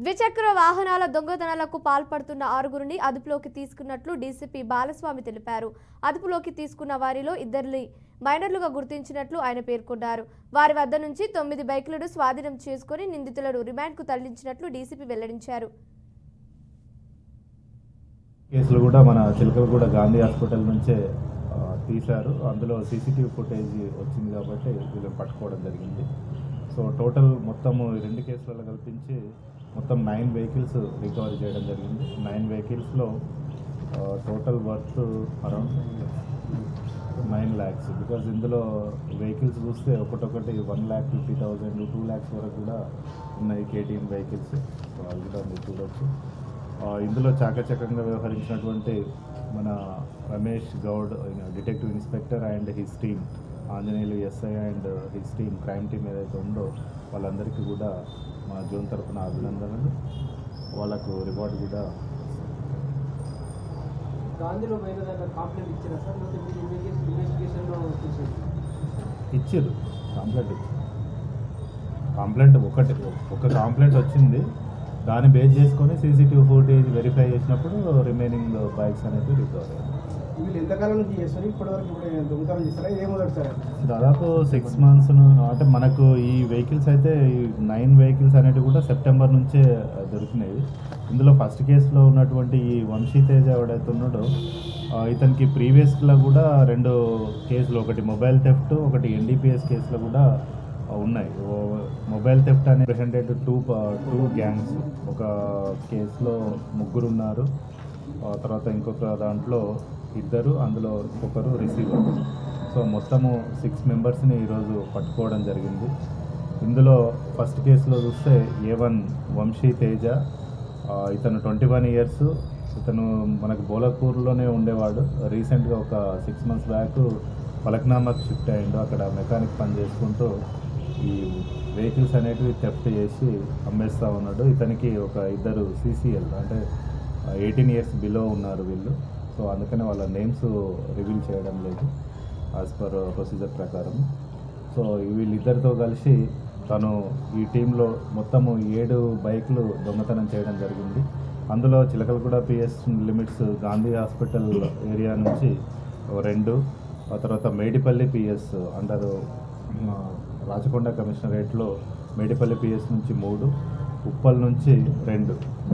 ద్విచక్ర వాహనాల దొంగతనాలకు పాల్పడుతున్న ఆరుగురిని అదుపులోకి తీసుకున్నట్లు డీసీపీ బాలస్వామి తెలిపారు. అదుపులోకి తీసుకున్న వారిలో ఇద్దరిని మైనర్లుగా గుర్తించినట్లు ఆయన పేర్కొన్నారు. వారి వద్ద నుంచి 9 బైకులను స్వాధీనం చేసుకుని నిందితులను రిమాండ్కు తరలించినట్లు డీసీపీ వెల్లడించారు. కేసులు కూడా మన చిలకలగూడ గాంధీ హాస్పిటల్ నుంచే తీశారు. అందులో సీసీటీవీ ఫుటేజ్ వచ్చింది కాబట్టి వీళ్ళని పట్టుకోవడం జరిగింది. సో టోటల్ మొత్తం 2 కేసులలో కల్పించి మొత్తం 9 వెహికల్స్ రికవరీ చేయడం జరిగింది. 9 వెహికల్స్లో total worth around 9 lakhs. Because ఇందులో వెహికల్స్ చూస్తే ఒకటొకటి 1,50,000, 2 lakhs వరకు కూడా ఉన్నాయి కేటీఎం వెహికల్స్. సో అవి కూడా మీరు చూడవచ్చు. ఇందులో చాకచక్యంగా వ్యవహరించినటువంటి మన Ramesh Goud detective inspector and his team, Anjaneyulu SI and his team, crime team ఏదైతే ఉందో వాళ్ళందరికీ కూడా మా జోన్ తరఫున అభినందనలు. వాళ్ళకు రివార్డు కూడా ఇచ్చారు. కంప్లైంట్ ఒక కంప్లైంట్ వచ్చింది. దాన్ని బేస్ చేసుకొని సీసీటీవీ ఫుటేజ్ వెరిఫై చేసినప్పుడు రిమైనింగ్ బైక్స్ అనేవి రికవర్ అయ్యాయి. దాదాపు 6 months అంటే మనకు ఈ వెహికల్స్ అయితే ఈ 9 వెహికల్స్ అనేవి కూడా సెప్టెంబర్ నుంచే దొరికినాయి. ఇందులో ఫస్ట్ కేసులో ఉన్నటువంటి ఈ వంశీ తేజ ఎవడైతే ఉన్నాడో ఇతనికి ప్రీవియస్లో కూడా 2 కేసులు, ఒకటి మొబైల్ థెఫ్ట్, ఒకటి ఎన్డీపీఎస్ కేసులో కూడా ఉన్నాయి. మొబైల్ థెఫ్ట్ అనే ప్రెసెంటెడ్ 2 గ్యాంగ్స్, ఒక కేసులో 3 ఉన్నారు, తర్వాత ఇంకొక దాంట్లో 2, అందులో ఒకరు రిసీవర్. సో మొత్తము 6 మెంబర్స్ని ఈరోజు పట్టుకోవడం జరిగింది. ఇందులో ఫస్ట్ కేసులో చూస్తే A1 వంశీ తేజ, ఇతను 21 years. ఇతను మనకు బోలపూర్లోనే ఉండేవాడు. రీసెంట్గా ఒక 6 months బ్యాక్ ఫలక్నామాకి షిఫ్ట్ అయ్యిండు. అక్కడ మెకానిక్ పని చేసుకుంటూ ఈ వెహికల్స్ అనేటివి థెఫ్ట్ చేసి అమ్మేస్తూ ఉన్నాడు. ఇతనికి ఒక 2 CCL అంటే 18 years బిలో ఉన్నారు వీళ్ళు. సో అందుకని వాళ్ళ నేమ్స్ రివీల్ చేయడం లేదు యాజ్ పర్ ప్రొసీజర్ ప్రకారం. సో వీళ్ళిద్దరితో కలిసి తను ఈ టీంలో మొత్తము 7 బైకులు దొంగతనం చేయడం జరిగింది. అందులో Chilakalguda PS limits Gandhi hospital area నుంచి 2, ఆ తర్వాత మేడిపల్లి PS అండర్ రాచకొండ కమిషనరేట్లో మేడిపల్లి PS నుంచి 3, ఉప్పల్ నుంచి 2.